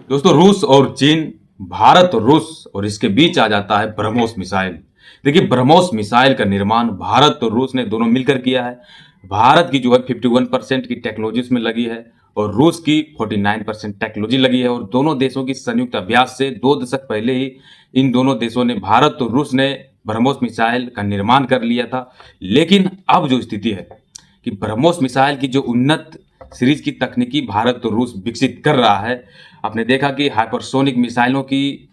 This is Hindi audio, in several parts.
दोस्तों, रूस और चीन, भारत और रूस और इसके बीच आ जाता है ब्रह्मोस मिसाइल। देखिए, ब्रह्मोस मिसाइल का निर्माण भारत और रूस ने दोनों मिलकर किया है। भारत की जो है 51% की टेक्नोलॉजी इसमें लगी है और रूस की 49% टेक्नोलॉजी लगी है और दोनों देशों की संयुक्त अभ्यास से 2 दशक पहले ही इन दोनों देशों ने, भारत और रूस ने, ब्रह्मोस मिसाइल का निर्माण कर लिया था। लेकिन अब जो स्थिति है कि ब्रह्मोस मिसाइल की जो उन्नत सीरीज की तकनीकी भारत और रूस विकसित कर रहा है। आपने देखा कि हाइपरसोनिक मिसाइलों की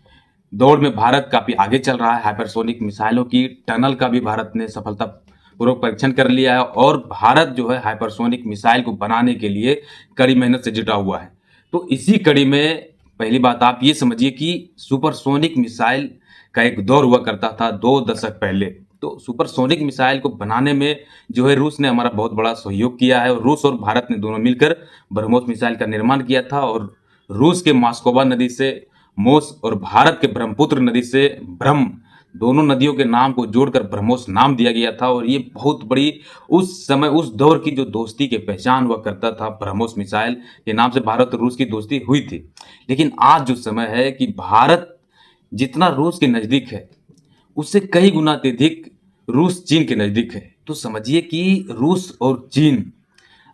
दौड़ में भारत काफी आगे चल रहा है। हाइपरसोनिक मिसाइलों की टनल का भी भारत ने सफलतापूर्वक परीक्षण कर लिया है और भारत जो है हाइपरसोनिक मिसाइल को बनाने के लिए कड़ी मेहनत से जुटा हुआ है। तो इसी कड़ी में पहली बात आप ये समझिए कि सुपरसोनिक मिसाइल का एक दौर हुआ करता था 2 दशक पहले। तो सुपरसोनिक मिसाइल को बनाने में जो है रूस ने हमारा बहुत बड़ा सहयोग किया है और रूस और भारत ने दोनों मिलकर ब्रह्मोस मिसाइल का निर्माण किया था और रूस के मास्कोवा नदी से मोस और भारत के ब्रह्मपुत्र नदी से ब्रह्म, दोनों नदियों के नाम को जोड़कर ब्रह्मोस नाम दिया गया था और ये बहुत बड़ी उस समय उस दौर की जो दोस्ती की पहचान हुआ करता था। ब्रह्मोस मिसाइल के नाम से भारत और रूस की दोस्ती हुई थी। लेकिन आज जो समय है कि भारत जितना रूस के नजदीक है, उससे कई गुना अत्यधिक रूस चीन के नजदीक है। तो समझिए कि रूस और चीन,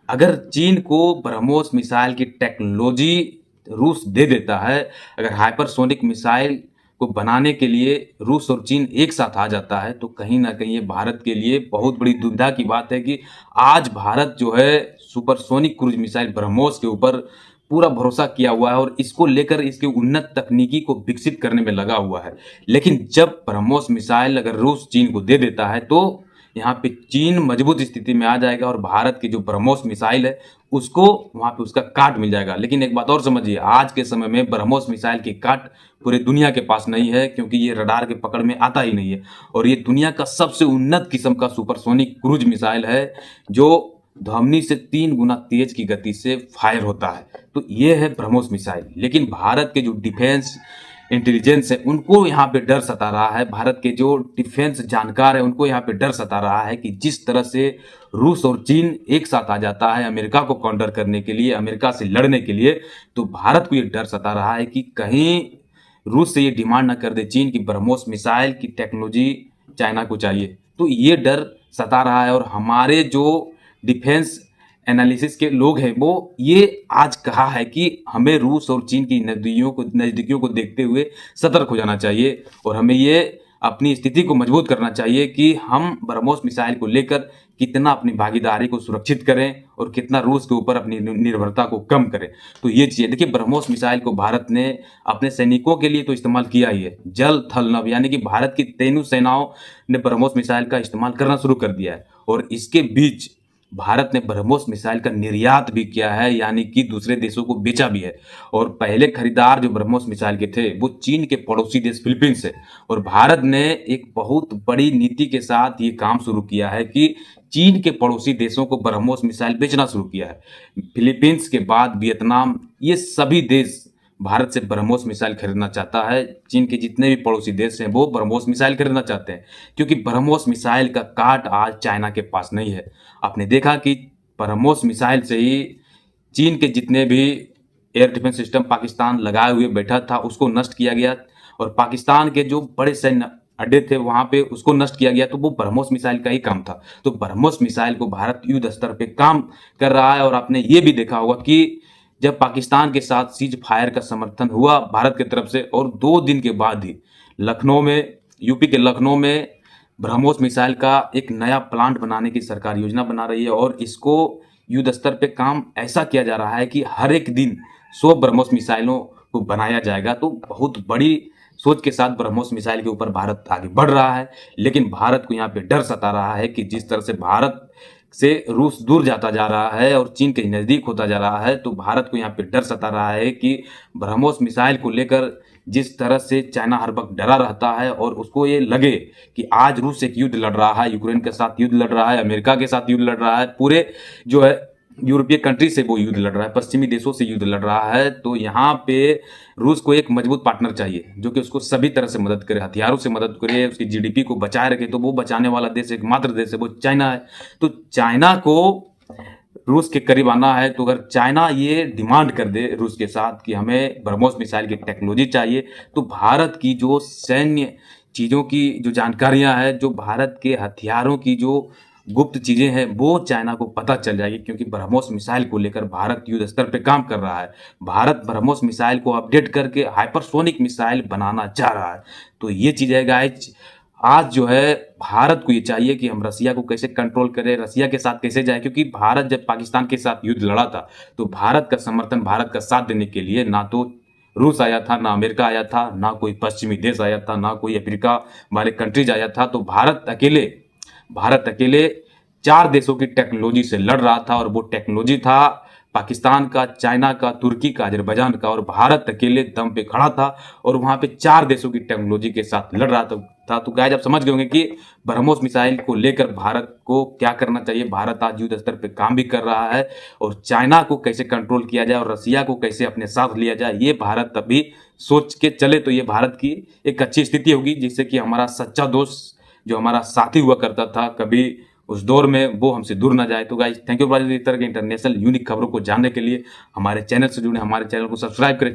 अगर चीन को ब्रह्मोस मिसाइल की टेक्नोलॉजी रूस दे देता है, अगर हाइपरसोनिक मिसाइल को बनाने के लिए रूस और चीन एक साथ आ जाता है, तो कहीं न कहीं ये भारत के लिए बहुत बड़ी दुविधा की बात है कि आज भारत जो है सुपरसोनिक क्रूज़ मिसाइल ब्रह्मोस के ऊपर पूरा भरोसा किया हुआ है और इसको लेकर इसकी उन्नत तकनीकी को विकसित करने में लगा हुआ है। लेकिन जब ब्रह्मोस मिसाइल अगर रूस चीन को दे देता है, तो यहाँ पे चीन मजबूत स्थिति में आ जाएगा और भारत की जो ब्रह्मोस मिसाइल है, उसको वहाँ पे उसका काट मिल जाएगा। लेकिन एक बात और समझिए, आज के समय में ब्रह्मोस मिसाइल की काट पूरे दुनिया के पास नहीं है, क्योंकि ये रडार के पकड़ में आता ही नहीं है और ये दुनिया का सबसे उन्नत किस्म का सुपरसोनिक क्रूज मिसाइल है, जो ध्वनि से 3 गुना तेज की गति से फायर होता है। तो ये है ब्रह्मोस मिसाइल। लेकिन भारत के जो डिफेंस इंटेलिजेंस है, उनको यहाँ पे डर सता रहा है। भारत के जो डिफेंस जानकार है, उनको यहाँ पे डर सता रहा है कि जिस तरह से रूस और चीन एक साथ आ जाता है अमेरिका को काउंटर करने के लिए, अमेरिका से लड़ने के लिए, तो भारत को ये डर सता रहा है कि कहीं रूस से ये डिमांड ना कर दे चीन की ब्रह्मोस मिसाइल की टेक्नोलॉजी चाइना को चाहिए। तो ये डर सता रहा है और हमारे जो डिफेंस एनालिसिस के लोग हैं, वो ये आज कहा है कि हमें रूस और चीन की नज़दीकियों को देखते हुए सतर्क हो जाना चाहिए और हमें ये अपनी स्थिति को मजबूत करना चाहिए कि हम ब्रह्मोस मिसाइल को लेकर कितना अपनी भागीदारी को सुरक्षित करें और कितना रूस के ऊपर अपनी निर्भरता को कम करें। तो ये चीज़ देखिए, ब्रह्मोस मिसाइल को भारत ने अपने सैनिकों के लिए तो इस्तेमाल किया ही है। जल, थल, नभ, यानी कि भारत की तीनों सेनाओं ने ब्रह्मोस मिसाइल का इस्तेमाल करना शुरू कर दिया है और इसके बीच भारत ने ब्रह्मोस मिसाइल का निर्यात भी किया है, यानी कि दूसरे देशों को बेचा भी है। और पहले खरीदार जो ब्रह्मोस मिसाइल के थे, वो चीन के पड़ोसी देश फिलीपींस है और भारत ने एक बहुत बड़ी नीति के साथ ये काम शुरू किया है कि चीन के पड़ोसी देशों को ब्रह्मोस मिसाइल बेचना शुरू किया है। फिलीपींस के बाद वियतनाम, ये सभी देश भारत से ब्रह्मोस मिसाइल खरीदना चाहता है। चीन के जितने भी पड़ोसी देश हैं, वो ब्रह्मोस मिसाइल खरीदना चाहते हैं, क्योंकि ब्रह्मोस मिसाइल का काट आज चाइना के पास नहीं है। आपने देखा कि ब्रह्मोस मिसाइल से ही चीन के जितने भी एयर डिफेंस सिस्टम पाकिस्तान लगाए हुए बैठा था, उसको नष्ट किया गया और पाकिस्तान के जो बड़े सैन्य अड्डे थे, वहाँ पे उसको नष्ट किया गया। तो वो ब्रह्मोस मिसाइल का ही काम था। तो ब्रह्मोस मिसाइल को भारत युद्ध स्तर पे काम कर रहा है और आपने ये भी देखा होगा कि जब पाकिस्तान के साथ सीज फायर का समर्थन हुआ भारत की तरफ से और 2 दिन के बाद ही लखनऊ में, यूपी के लखनऊ में ब्रह्मोस मिसाइल का एक नया प्लांट बनाने की सरकार योजना बना रही है और इसको युद्ध स्तर पे काम ऐसा किया जा रहा है कि हर एक दिन 100 ब्रह्मोस मिसाइलों को बनाया जाएगा। तो बहुत बड़ी सोच के साथ ब्रह्मोस मिसाइल के ऊपर भारत आगे बढ़ रहा है। लेकिन भारत को यहाँ पे डर सता रहा है कि जिस तरह से भारत से रूस दूर जाता जा रहा है और चीन के नज़दीक होता जा रहा है, तो भारत को यहाँ पे डर सता रहा है कि ब्रह्मोस मिसाइल को लेकर जिस तरह से चाइना हर वक्त डरा रहता है और उसको ये लगे कि आज रूस एक युद्ध लड़ रहा है, यूक्रेन के साथ युद्ध लड़ रहा है, अमेरिका के साथ युद्ध लड़ रहा है, पूरे जो है यूरोपीय कंट्री से वो युद्ध लड़ रहा है, पश्चिमी देशों से युद्ध लड़ रहा है। तो यहाँ पे रूस को एक मजबूत पार्टनर चाहिए जो कि उसको सभी तरह से मदद करे, हथियारों से मदद करे, उसकी जीडीपी को बचाए रखे। तो वो बचाने वाला देश, एकमात्र देश है, वो चाइना है। तो चाइना को रूस के करीब आना है, तो अगर चाइना ये डिमांड कर दे रूस के साथ कि हमें ब्रह्मोस मिसाइल की टेक्नोलॉजी चाहिए, तो भारत की जो सैन्य चीज़ों की जो जानकारियाँ हैं, जो भारत के हथियारों की जो गुप्त चीज़ें हैं, वो चाइना को पता चल जाएगी, क्योंकि ब्रह्मोस मिसाइल को लेकर भारत युद्ध स्तर पे काम कर रहा है। भारत ब्रह्मोस मिसाइल को अपडेट करके हाइपरसोनिक मिसाइल बनाना चाह रहा है। तो ये चीज़ है गाइस, आज जो है भारत को ये चाहिए कि हम रसिया को कैसे कंट्रोल करें, रसिया के साथ कैसे जाएँ, क्योंकि भारत जब पाकिस्तान के साथ युद्ध लड़ा था, तो भारत का समर्थन, भारत का साथ देने के लिए ना तो रूस आया था, ना अमेरिका आया था, ना कोई पश्चिमी देश आया था, ना कोई अफ्रीका वाले कंट्रीज़ आया था। तो भारत अकेले 4 देशों की टेक्नोलॉजी से लड़ रहा था, और वो टेक्नोलॉजी था पाकिस्तान का, चाइना का, तुर्की का, अज़रबैजान का, और भारत अकेले दम पे खड़ा था और वहाँ पे 4 देशों की टेक्नोलॉजी के साथ लड़ रहा था। तो गाइस आप समझ गए होंगे कि ब्रह्मोस मिसाइल को लेकर भारत को क्या करना चाहिए। भारत आज युद्ध स्तर पे काम भी कर रहा है, और चाइना को कैसे कंट्रोल किया जाए और रसिया को कैसे अपने साथ लिया जाए, ये भारत अभी सोच के चले तो ये भारत की एक अच्छी स्थिति होगी, जिससे कि हमारा सच्चा दोस्त, जो हमारा साथी हुआ करता था कभी उस दौर में, वो हमसे दूर ना जाए। तो गाइस थैंक यू, इस तरह के इंटरनेशनल यूनिक खबरों को जानने के लिए हमारे चैनल से जुड़े, हमारे चैनल को सब्सक्राइब करें।